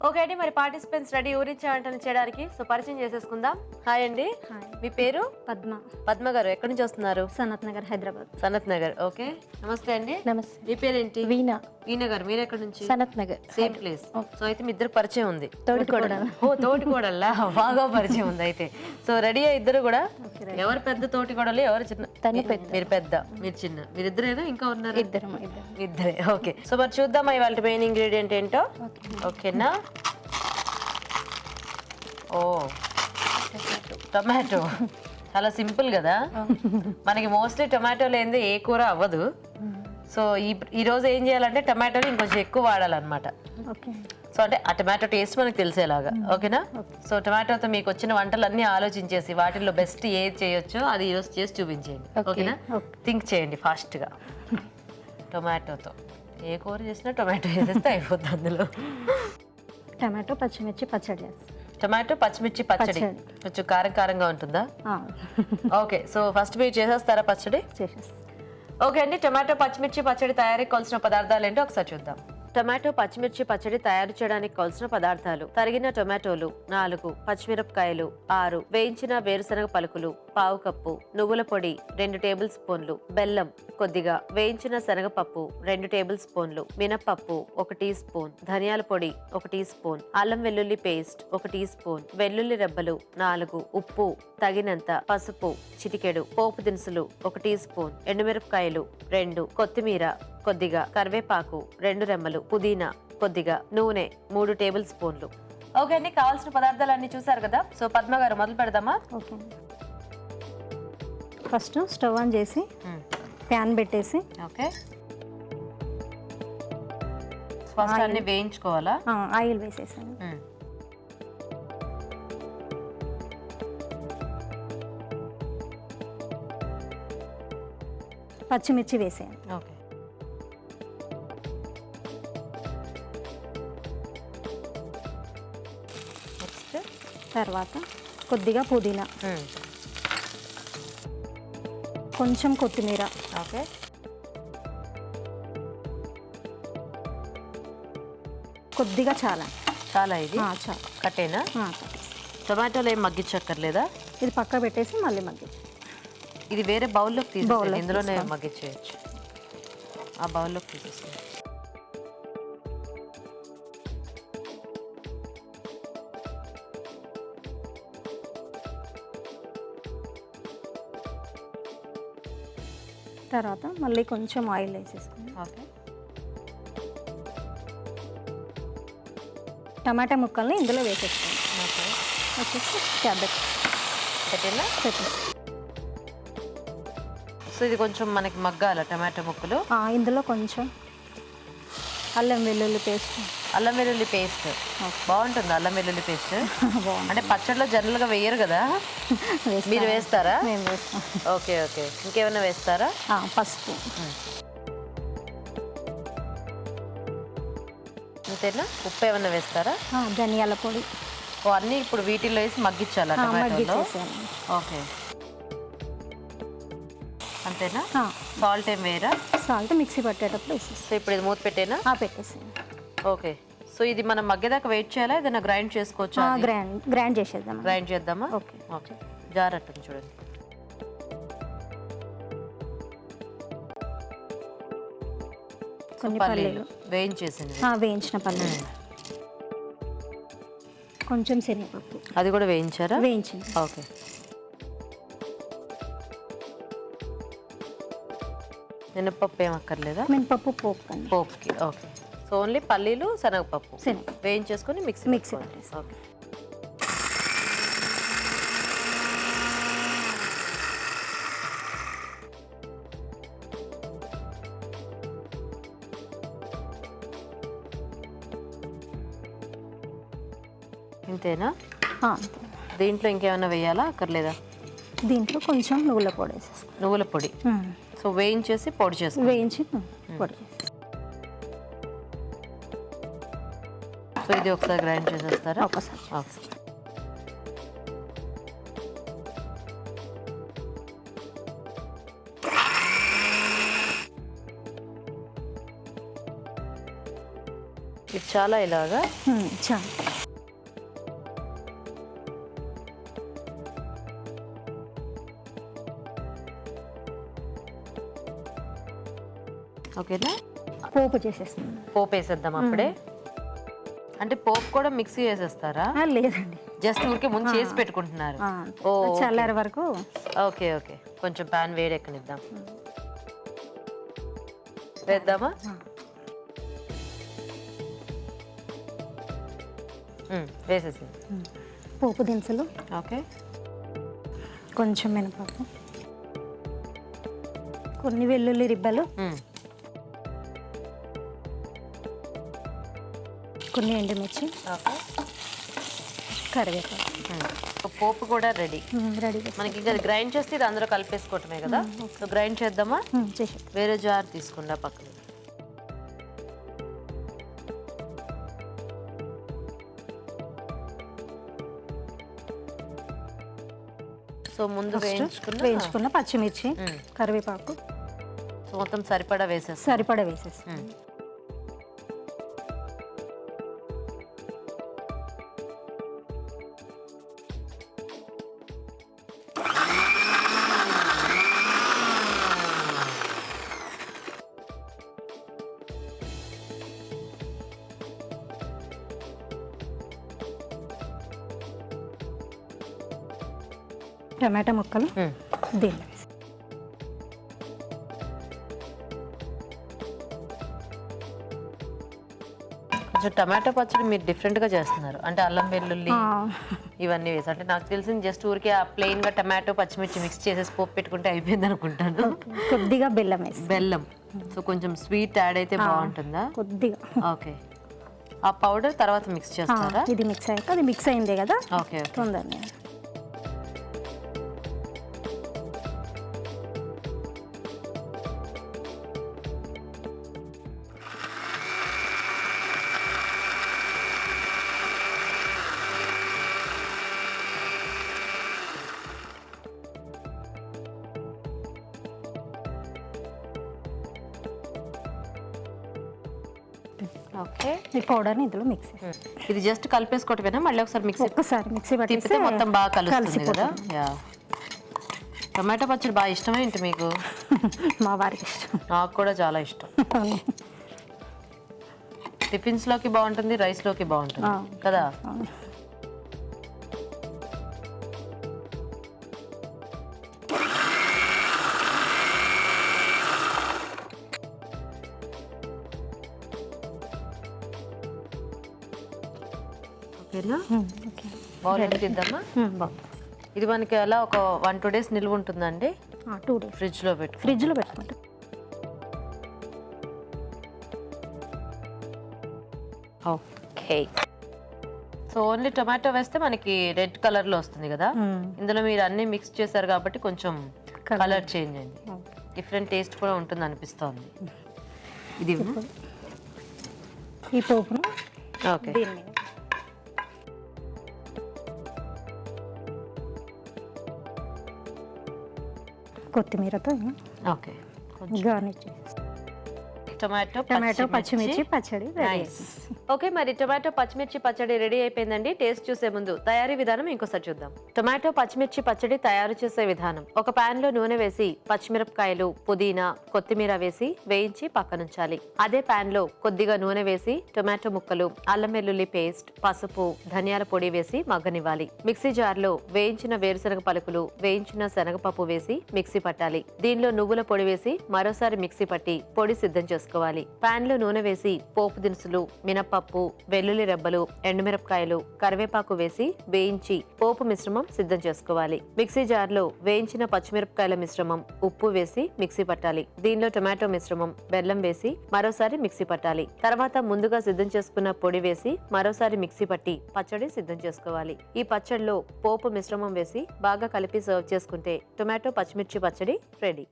Okay అండి, మరి participants ready ఊరించి వంటలు చేయడానికి. సో పరిచయం చేసేసుకుందాం. హాయ్ అండి, మీ పేరు? పద్మ. పద్మ గారు ఎక్కడి నుంచి వస్తున్నారు? సనత్ నగర్, హైదరాబాద్. సనత్ నగర్. ఓకే, నమస్తే అండి. నమస్తే. మీ పేరేంటి? వీణా. వీణా గారు, మీరు ఎక్కడి నుంచి? Sanath Nagar, same place. So అయితే మీ ఇద్దరు పరిచయం ఉంది. తోటికోడలు. ఓ తోటికోడల్లా, బాగా పరిచయం ఉంది అయితే. సో రెడీ ఇద్దరు కూడా. ఎవరు పెద్ద తోటికోడలు, ఎవరు చిన్న? తను పెద్ద. మీరు పెద్ద, మీరు చిన్న. మీరిద్దరేనా ఇంకా ఉన్నారు? ఇద్దరు. ఇద్దరే. ఓకే, సో మరి చూద్దామా ఇవాళ మెయిన్ ఇంగ్రీడియంట్ ఏంటో. ఓకేనా? ఓ టొమాటో, చాలా సింపుల్ కదా. మనకి మోస్ట్లీ టొమాటో లేనిదే ఏ కూర అవ్వదు. సో ఈ రోజు ఏం చేయాలంటే టొమాటోని ఇంకొంచెం ఎక్కువ వాడాలన్నమాట. సో అంటే ఆ టొమాటో టేస్ట్ మనకు తెలిసేలాగా. ఓకేనా? సో టొమాటోతో మీకు వచ్చిన వంటలన్నీ ఆలోచించేసి వాటిల్లో బెస్ట్ ఏది చేయొచ్చో అది ఈరోజు చేసి చూపించేయండి. ఓకేనా? థింక్ చేయండి ఫాస్ట్గా. టొమాటోతో ఏ కూర చేసినా టొమాటో వేసేస్తే అయిపోతుంది. అందులో టమాటో, పచ్చిమిర్చి పచ్చడి చేస్తాం. టొమాటో పచ్చిమిర్చి పచ్చడి కొంచెం కారం కారంగా ఉంటుందా? ఓకే, సో ఫస్ట్ మీరు చేసేస్తారా పచ్చడి? చేసేస్తాం. ఓకే అండి, టొమాటో పచ్చిమిర్చి పచ్చడి తయారీకి కావాల్సిన పదార్థాలు ఏంటో ఒకసారి చూద్దాం. టొమాటో పచ్చిమిర్చి పచ్చడి తయారు చేయడానికి కావాల్సిన పదార్థాలు: తరిగిన టొమాటోలు 4, పచ్చిమిరపకాయలు 6, వేయించిన వేరుశనగ పలుకులు 1/2 కప్పు, నువ్వుల పొడి 2 టేబుల్ స్పూన్లు, బెల్లం కొద్దిగా, వేయించిన శనగపప్పు 2 టేబుల్ స్పూన్లు, మినపప్పు 1 టీ స్పూన్, ధనియాల పొడి 1 టీ స్పూన్, అల్లం వెల్లుల్లి పేస్ట్ 1 టీ స్పూన్, వెల్లుల్లి రెబ్బలు 4, ఉప్పు తగినంత, పసుపు చిటికెడు, పోపు దినుసులు 1 టీ స్పూన్, ఎండుమిరపకాయలు 2, కొత్తిమీర కొద్దిగా, కరివేపాకు 2 రెమ్మలు, పుదీనా కొద్దిగా, నూనె 3 టేబుల్ స్పూన్లు. ఓకే అండి, కావాల్సిన పదార్థాలు అన్ని చూసారు కదా. సో పద్మ గారు మొదలు పెడదామా? ఓకే. ఫస్ట్ స్టవ్ ఆన్ చేసి ప్యాన్ పెట్టేసి. ఓకే, ఫస్ట్ అన్ని వేయించుకోవాలా? ఆయిల్ వేసేసాను. పచ్చిమిర్చి వేసాను. ఓకే, తర్వాత కొద్దిగా పుదీనా, కొంచెం కొత్తిమీర. ఓకే, కొద్దిగా చాలా ఇది చాలా కట్టేనా? టొమాటోలు ఏం మగ్గించక్కర్లేదా? ఇది పక్క పెట్టేసి మళ్ళీ మగ్గించి ఇది వేరే బౌల్లోకి తీసుకోండి, ఇందులోనే మగ్గించేయచ్చు. ఆ బౌల్లోకి తీసేసుకోండి. తర్వాత మళ్ళీ కొంచెం ఆయిల్ వేసేసుకుని. ఓకే, టమాటా ముక్కల్ని ఇందులో వేసేసుకోండి. ఓకే, వచ్చేసి క్యాబేజ్ పెట్టేలా. సో ఇది కొంచెం మనకి మగ్గాల టమాటా ముక్కలు. ఇందులో కొంచెం అల్లం వెల్లుల్లి పేస్ట్. అల్లం వెల్లుల్లి పేస్ట్ బాగుంటుంది. అల్లం వెల్లుల్లి పేస్ట్ బాగుంది. అంటే పచ్చడిలో జనరల్గా వేయరు కదా, మీరు వేస్తారా? మేము వేస్తాం. ఓకే ఓకే, ఇంకేమైనా వేస్తారా? పసుపు. అంతేనా? ఉప్పు ఏమైనా వేస్తారా? ధనియాల పొడి. అన్నీ ఇప్పుడు వీటిల్లో వేసి మగ్గించాలా టమాటోలో? ఓకే, అంతేనా? సాల్ట్ ఏం వేయరా? సాల్ట్ మిక్సీ పట్టేటప్పుడు వేసేస్తాం. సో ఇప్పుడు ఇది మూత పెట్టేనా? పెట్టేసాను. ఓకే, సో ఇది మనం మగ్గేదాకా వెయిట్ చేయాలా? ఏదైనా గ్రైండ్ చేసుకోవచ్చా? గ్రైండ్ చేసేద్దాం. గ్రైండ్ చేద్దామా? ఓకే ఓకే, జార్ అట్టుంది చూడండి. కొన్ని పల్లీలు వేయించేసింది. వేయించిన పల్లీలు, కొంచెం శనగపప్పు. అది కూడా వేయించారా? వేయించింది. ఓకే, మినపప్పు ఏం అక్కర్లేదా? మినపప్పు పోపుకి. ఓకే, సో ఓన్లీ పల్లీలు శనగపప్పు వేయించేసుకొని మిక్సీ పట్టేసి. ఓకే, ఇంతేనా? దీంట్లో ఇంకేమైనా వేయాలా అక్కర్లేదా? దీంట్లో కొంచెం నువ్వుల పొడి వేసేస్తాం. నువ్వుల పొడి. సో వేయించేసి పొడి చేసుకో. వేయించి పొడి. సో ఇది ఒకసారి గ్రైండ్ చేసేస్తారా? ఒకసారి. ఇది చాలా ఇలాగా. చాలు. ఓకేనా? పోపు చేసేస్తున్నాం. పోపు వేసేద్దాం అప్పుడే. అంటే పోపు కూడా మిక్సీ వేసేస్తారా? లేదండి, జస్ట్ ఊరికే ముందు చేసి పెట్టుకుంటున్నారు. ఓ చల్లారే వరకు. ఓకే ఓకే, కొంచెం ప్యాన్ వేడెక్కనిద్దాం. వేద్దామా? వేసేసి పోపు దినుసులు. ఓకే. కొంచెం మినపప్పు, కొన్ని వెల్లుల్లి రిబ్బలు, కొన్ని ఎండుమిర్చి, ఓకే, కరివేపాకు. పోపు కూడా రెడీ. రెడీ. మనకి ఇంకా గ్రైండ్ చేస్తే ఇది అందరూ కలిపేసుకోవటమే కదా. సో గ్రైండ్ చేద్దామా? చేసి వేరే జార్ తీసుకుండా పక్కన. సో ముందు వేయించుకున్న పచ్చిమిర్చి, కరివేపాకు. సో మొత్తం సరిపడా వేసేసి టమాటా ముక్కలు దీన్ని కొంచెం టమాటో పచ్చడి మీరు డిఫరెంట్గా చేస్తున్నారు. అంటే అల్లం వెల్లుల్లి ఇవన్నీ వేసి. అంటే నాకు తెలిసింది జస్ట్ ఊరికే ఆ ప్లెయిన్గా టమాటో పచ్చిమిర్చి మిక్స్ చేసేసి పోపు పెట్టుకుంటే అయిపోయింది అనుకుంటాను. కొద్దిగా బెల్లం వేసి. బెల్లం. సో కొంచెం స్వీట్ యాడ్ అయితే బాగుంటుందా? కొద్దిగా. ఓకే. ఆ పౌడర్ తర్వాత మిక్స్ చేస్తారా? ఇది మిక్స్ అయ్యాక, అది మిక్స్ అయిందే కదా. ఓకే. తొందరగా ఓకే. ఈ పౌడర్ని ఇందులో మిక్స్. ఇది జస్ట్ కలిపేసుకోవటమేనా? మళ్ళీ ఒకసారి మిక్సీ తిప్పితే మొత్తం బాగా కలుస్తుంది కదా. యా. టమాటా పచ్చడి బాగా ఇష్టమే ఏంటి మీకు? మా వారికి ఇష్టం. నాకు కూడా చాలా ఇష్టం. టిఫిన్స్ లోకి బాగుంటుంది, రైస్ లోకి బాగుంటుంది కదా. తిద్దామా? ఇది మనకి అలా ఒక 1-2 days నిల్వ ఉంటుందండి. 2 days ఫ్రిడ్జ్లో పెట్టుకుంటాం. ఓకే. సో ఓన్లీ టొమాటో వేస్తే మనకి రెడ్ కలర్లో వస్తుంది కదా. ఇందులో మీరు అన్నీ మిక్స్ చేశారు కాబట్టి కొంచెం కలర్ చేంజ్ అయింది. డిఫరెంట్ టేస్ట్ కూడా ఉంటుంది అనిపిస్తోంది. ఇది ఈ పోపును ఓకే కొత్తిమీరతో ఓకే గార్నిష్ చేసి టొమాటో పచ్చిమిర్చి పచ్చడి రెడీ. ఓకే, మరి టొమాటో పచ్చిమిర్చి పచ్చడి రెడీ అయిపోయిందండి. టేస్ట్ చూసే ముందు తయారీ విధానం ఇంకోసారి చూద్దాం. టొమాటో పచ్చిమిర్చి పచ్చడి తయారు చేసే విధానం: ఒక పాన్ లో నూనె వేసి పచ్చిమిరపకాయలు, పుదీనా, కొత్తిమీర వేసి వేయించి పక్కనుంచాలి. అదే పాన్ లో కొద్దిగా నూనె వేసి టొమాటో ముక్కలు, అల్లం వెల్లుల్లి పేస్ట్, పసుపు, ధనియాల పొడి వేసి మగ్గనివ్వాలి. మిక్సీ జార్ లో వేయించిన వేరుశనగ పలుకులు, వేయించిన శనగపప్పు వేసి మిక్సీ పట్టాలి. దీనిలో నువ్వుల పొడి వేసి మరోసారి మిక్సీ పట్టి పొడి సిద్ధం చేసుకోవాలి. పాన్ లో నూనె వేసి పోపు దినుసులు, మినపప్పు, వెల్లుల్లి రెబ్బలు, ఎండుమిరపకాయలు, కరివేపాకు వేసి వేయించి పోపు మిశ్రమం సిద్ధం చేసుకోవాలి. మిక్సీ జార్ లో వేయించిన పచ్చిమిరపకాయల మిశ్రమం, ఉప్పు వేసి మిక్సీ పట్టాలి. దీనిలో టొమాటో మిశ్రమం, బెల్లం వేసి మరోసారి మిక్సీ పట్టాలి. తర్వాత ముందుగా సిద్ధం చేసుకున్న పొడి వేసి మరోసారి మిక్సీ పట్టి పచ్చడి సిద్ధం చేసుకోవాలి. ఈ పచ్చడిలో పోపు మిశ్రమం వేసి బాగా కలిపి సర్వ్ చేసుకుంటే టొమాటో పచ్చిమిర్చి పచ్చడి రెడీ.